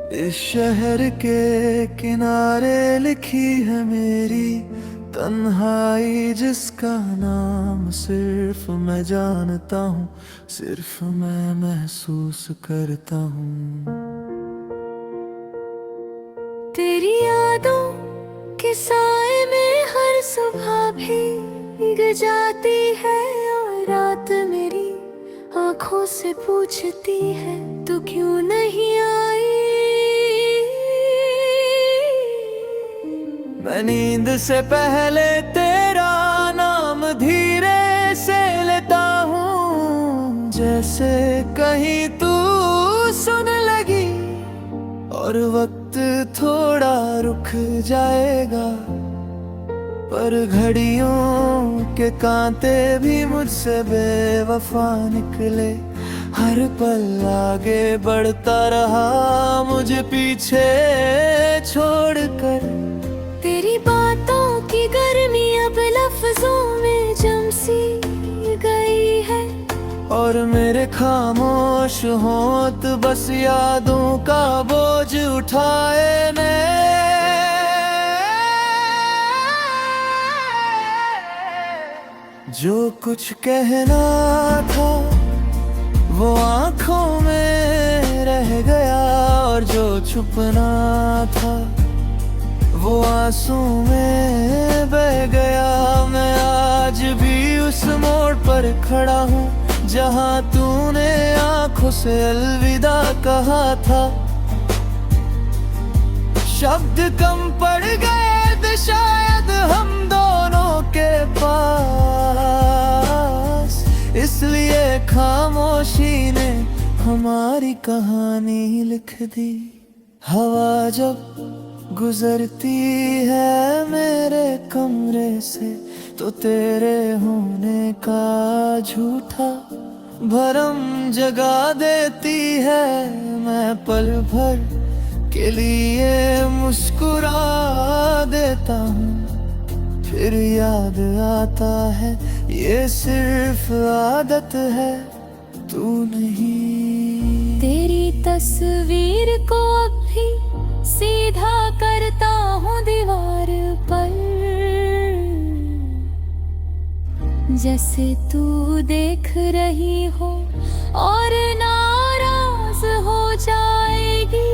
इस शहर के किनारे लिखी है मेरी तन्हाई, जिसका नाम सिर्फ मैं जानता हूँ, सिर्फ मैं महसूस करता हूँ। तेरी यादों के साए में हर सुबह भीग जाती है, और रात मेरी आंखों से पूछती है तू क्यों नहीं आई। मैं नींद से पहले तेरा नाम धीरे से लेता हूँ, जैसे कहीं तू सुन लगी और वक्त थोड़ा रुक जाएगा। पर घड़ियों के कांटे भी मुझसे बेवफा निकले, हर पल आगे बढ़ता रहा मुझे पीछे छोड़कर। तेरी बातों की गर्मी अब लफ्जों में जम सी गई है, और मेरे खामोश होंठ बस यादों का बोझ उठाए ने। जो कुछ कहना था वो आंखों में रह गया, और जो छुपना था वो आंसू में बह गया। मैं आज भी उस मोड़ पर खड़ा हूँ जहाँ तूने आंखों से अलविदा कहा था। शब्द कम पड़ गए थे शायद हम दोनों के पास, इसलिए खामोशी ने हमारी कहानी लिख दी। हवा जब गुजरती है मेरे कमरे से, तो तेरे होने का झूठा भरम जगा देती है। मैं पल भर के लिए मुस्कुरा देता हूँ, फिर याद आता है ये सिर्फ आदत है, तू नहीं। तेरी तस्वीर को अब भी सीधा करता हूँ दीवार पर, जैसे तू देख रही हो और नाराज हो जाएगी।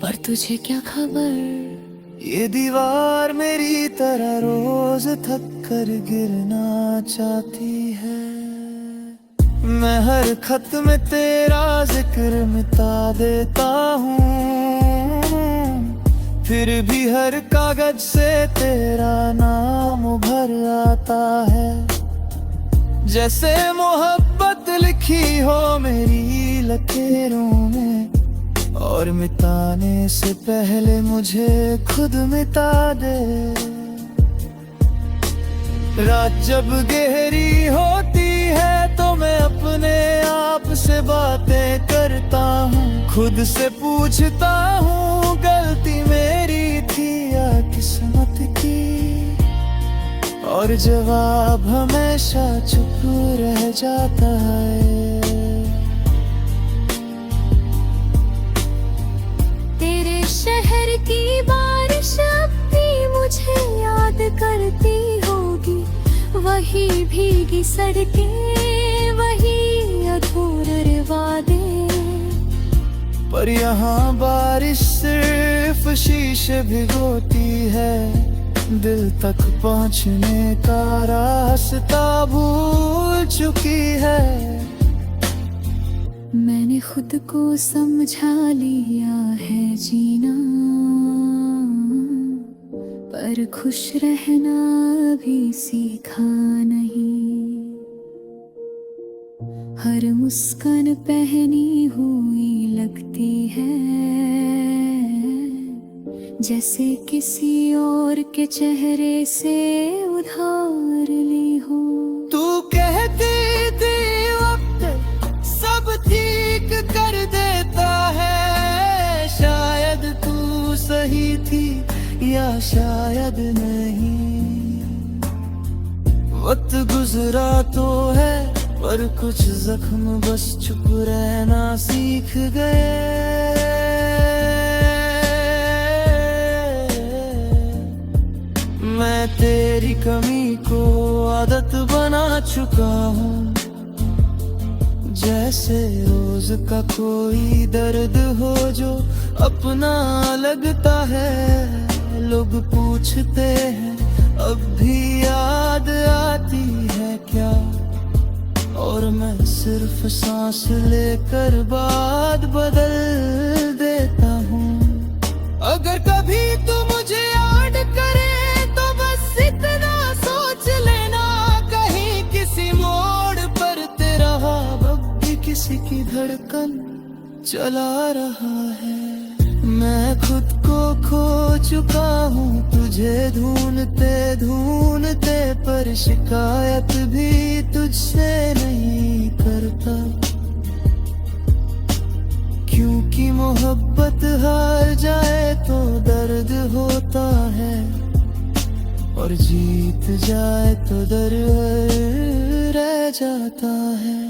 पर तुझे क्या खबर, ये दीवार मेरी तरह रोज थक कर गिरना चाहती है। मैं हर खत में तेरा जिक्र मिटा देता हूँ, फिर भी हर कागज से तेरा नाम उभर आता है। जैसे मोहब्बत लिखी हो मेरी लकीरों में, और मिटाने से पहले मुझे खुद मिटा दे। रात जब गहरी होती है तो मैं अपने आप से बातें करता हूँ, खुद से पूछता हूँ गलती मेरी थी या किस्मत की, और जवाब हमेशा चुप रह जाता है। तेरे शहर की बारिश अब भी मुझे याद करती होगी, वही भीगी सड़कें, वही अधूरे वादे। पर यहाँ बारिश सिर्फ शीशे भिगोती है, दिल तक पहुँचने का रास्ता भूल चुकी है। मैंने खुद को समझा लिया है जीना, पर खुश रहना भी सीखा नहीं। हर मुस्कान पहनी हुई लगती है, जैसे किसी और के चेहरे से उधार ली हो। तू कहती थी वक्त सब ठीक कर देता है, शायद तू सही थी या शायद नहीं। वक्त गुजरा तो है पर कुछ जख्म बस चुप रहना सीख गए। मैं तेरी कमी को आदत बना चुका हूँ, जैसे रोज का कोई दर्द हो जो अपना लगता है। लोग पूछते हैं अब भी याद आती है क्या, और मैं सिर्फ सांस लेकर बात बदल देता हूँ। अगर कभी तू मुझे याद करे तो बस इतना सोच लेना, कहीं किसी मोड़ पर तेरा अब भी किसी की धड़कन चला रहा है। मैं खुद को खो चुका हूँ तुझे ढूंढते ढूंढते, पर शिकायत भी तुझसे नहीं करता, क्योंकि मोहब्बत हार जाए तो दर्द होता है, और जीत जाए तो दर्द रह जाता है।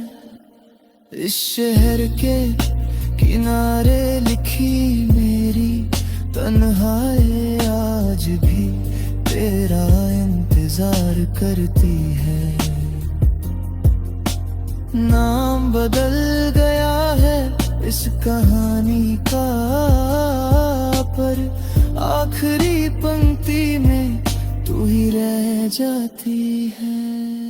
इस शहर के किनारे लिखी मेरी तन्हाई आज भी तेरा इंतजार करती है। नाम बदल गया है इस कहानी का, पर आखिरी पंक्ति में तू ही रह जाती है।